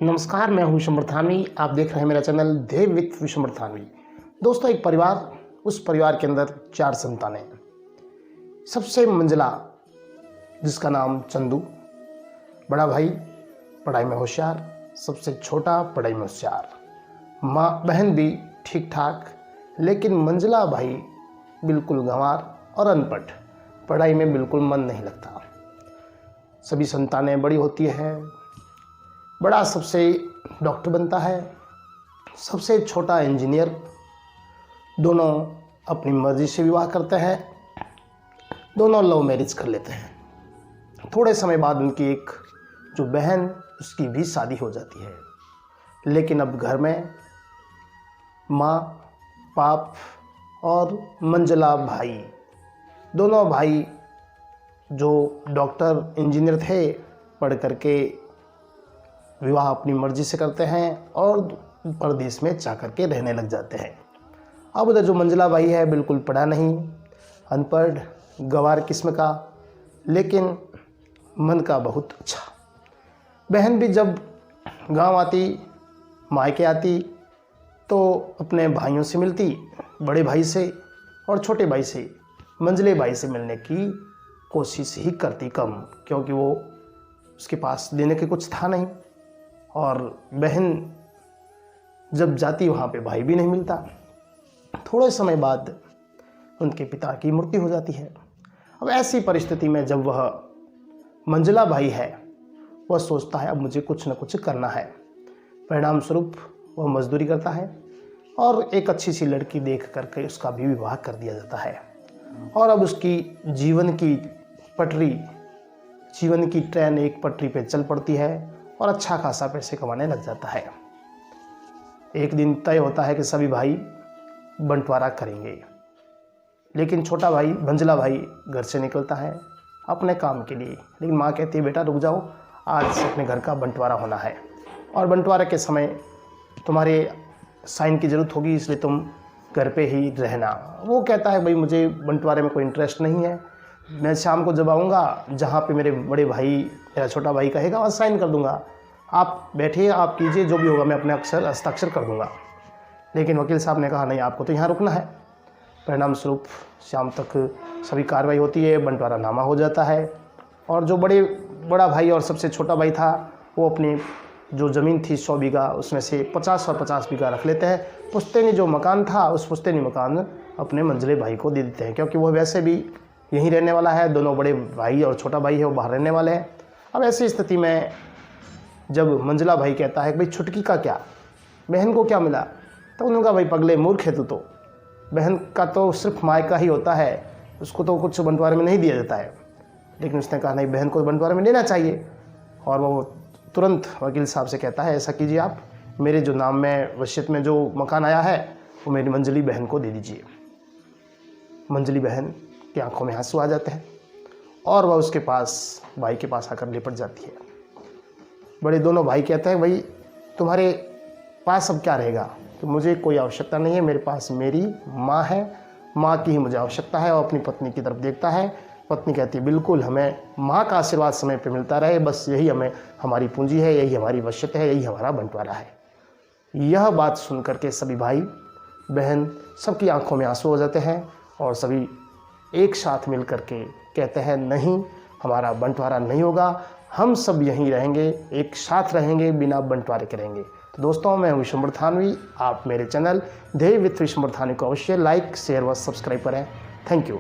नमस्कार, मैं हूं विशंबर थानवी। आप देख रहे हैं मेरा चैनल देव विथ विशंबर थानवी। दोस्तों, एक परिवार, उस परिवार के अंदर 4 संतानें। सबसे मंझला जिसका नाम चंदू, बड़ा भाई पढ़ाई में होशियार, सबसे छोटा पढ़ाई में होशियार, माँ बहन भी ठीक ठाक, लेकिन मंझला भाई बिल्कुल गंवार और अनपढ़, पढ़ाई में बिल्कुल मन नहीं लगता। सभी संतानें बड़ी होती हैं, बड़ा सबसे डॉक्टर बनता है, सबसे छोटा इंजीनियर। दोनों अपनी मर्जी से विवाह करते हैं, दोनों लव मैरिज कर लेते हैं। थोड़े समय बाद उनकी एक जो बहन, उसकी भी शादी हो जाती है। लेकिन अब घर में माँ, बाप और मंझला भाई, दोनों भाई जो डॉक्टर इंजीनियर थे, पढ़ करके विवाह अपनी मर्जी से करते हैं और परदेश में जा कर के रहने लग जाते हैं। अब उधर जो मंझला भाई है, बिल्कुल पढ़ा नहीं, अनपढ़, गंवार किस्म का, लेकिन मन का बहुत अच्छा। बहन भी जब गांव आती, मायके आती, तो अपने भाइयों से मिलती, बड़े भाई से और छोटे भाई से, मंझले भाई से मिलने की कोशिश ही करती कम, क्योंकि वो उसके पास देने के कुछ था नहीं। और बहन जब जाती वहाँ पे भाई भी नहीं मिलता। थोड़े समय बाद उनके पिता की मृत्यु हो जाती है। अब ऐसी परिस्थिति में जब वह मंझला भाई है, वह सोचता है अब मुझे कुछ न कुछ करना है। परिणाम स्वरूप वह मजदूरी करता है और एक अच्छी सी लड़की देख करके उसका भी विवाह कर दिया जाता है। और अब उसकी जीवन की ट्रेन एक पटरी पे चल पड़ती है और अच्छा खासा पैसे कमाने लग जाता है। एक दिन तय होता है कि सभी भाई बंटवारा करेंगे, लेकिन छोटा भाई, मंझला भाई घर से निकलता है अपने काम के लिए। लेकिन माँ कहती है बेटा रुक जाओ, आज से अपने घर का बंटवारा होना है और बंटवारे के समय तुम्हारे साइन की ज़रूरत होगी, इसलिए तुम घर पे ही रहना। वो कहता है भाई मुझे बंटवारे में कोई इंटरेस्ट नहीं है, मैं शाम को जब आऊँगा जहाँ पे मेरे बड़े भाई, मेरा छोटा भाई कहेगा वहाँ साइन कर दूँगा, आप बैठिए, आप कीजिए, जो भी होगा मैं अपने हस्ताक्षर कर दूँगा। लेकिन वकील साहब ने कहा नहीं, आपको तो यहाँ रुकना है। परिणाम स्वरूप शाम तक सभी कार्रवाई होती है, बंटवारा नामा हो जाता है और जो बड़ा भाई और सबसे छोटा भाई था, वो अपनी जो ज़मीन थी 100 बीघा, उसमें से 50 और 50 बीघा रख लेते हैं। पुश्तैनी जो मकान था, उस पुश्तैनी मकान अपने मंझले भाई को दे देते हैं, क्योंकि वो वैसे भी यहीं रहने वाला है। दोनों बड़े भाई और छोटा भाई है वो बाहर रहने वाले हैं। अब ऐसी स्थिति में जब मंझला भाई कहता है कि भाई छुटकी का क्या, बहन को क्या मिला, तो उन्होंने कहा भाई पगले मूर्ख है तू, तो बहन का तो सिर्फ मायका ही होता है, उसको तो कुछ बंटवारे में नहीं दिया जाता है। लेकिन उसने कहा नहीं, बहन को बंटवारे में लेना चाहिए। और वो तुरंत वकील साहब से कहता है ऐसा कीजिए, आप मेरे जो नाम में वसीयत में जो मकान आया है वो मेरी मंझली बहन को दे दीजिए। मंझली बहन की आंखों में आंसू आ जाते हैं और वह उसके पास, भाई के पास आकर लिपट जाती है। बड़े दोनों भाई कहते हैं भाई तुम्हारे पास अब क्या रहेगा, तो मुझे कोई आवश्यकता नहीं है, मेरे पास मेरी माँ है, माँ की ही मुझे आवश्यकता है। और अपनी पत्नी की तरफ देखता है, पत्नी कहती है बिल्कुल हमें माँ का आशीर्वाद समय पे मिलता रहे, बस यही हमारी पूंजी है, यही हमारी वसीयत है, यही हमारा बंटवारा है। यह बात सुन करके सभी भाई बहन सबकी आंखों में आंसू हो जाते हैं और सभी एक साथ मिल करके कहते हैं नहीं, हमारा बंटवारा नहीं होगा, हम सब यहीं रहेंगे, एक साथ रहेंगे, बिना बंटवारे के रहेंगे। तो दोस्तों, मैं विशंबर थानवी, आप मेरे चैनल देव विथ विशंबर थानवी को अवश्य लाइक, शेयर व सब्सक्राइब करें। Thank you.